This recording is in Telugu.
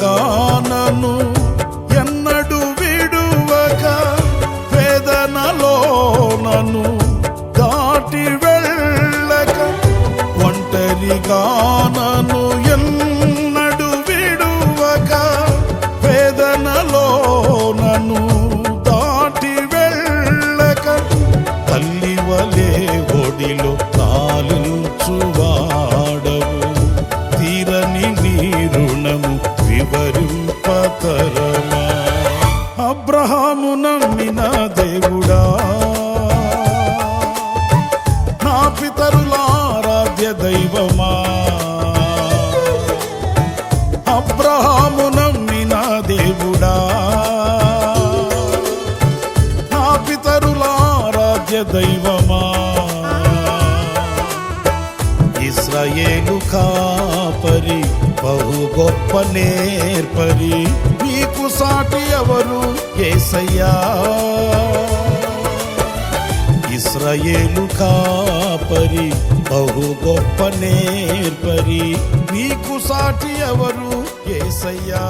నన్ను ఎన్నడు విడువక వేదనలో నన్ను దాటి వెళ్ళక ఒంటరిగా నన్ను ఎన్నడు విడువక వేదనలో నన్ను దాటి వెళ్ళక తల్లి వలే ఒడిలో తాలించువాడవు తీరని నీ రుణము వివరింపతరమా. అబ్రహాము నమ్మిన దేవుడా, నా పితరుల ఆరాధ్య దైవమా. అబ్రహాము నమ్మిన దేవుడా, నా పితరుల ఆరాధ్య దైవమా. ఇశ్రాయేలు కాపరి బహు గొప్ప నేర్పరి, నీకు సాటి ఎవరు యేసయ్యా. ఇశ్రాయేలు కాపరి బహు గొప్ప నేర్పరి, నీకు సాటి ఎవరు యేసయ్యా.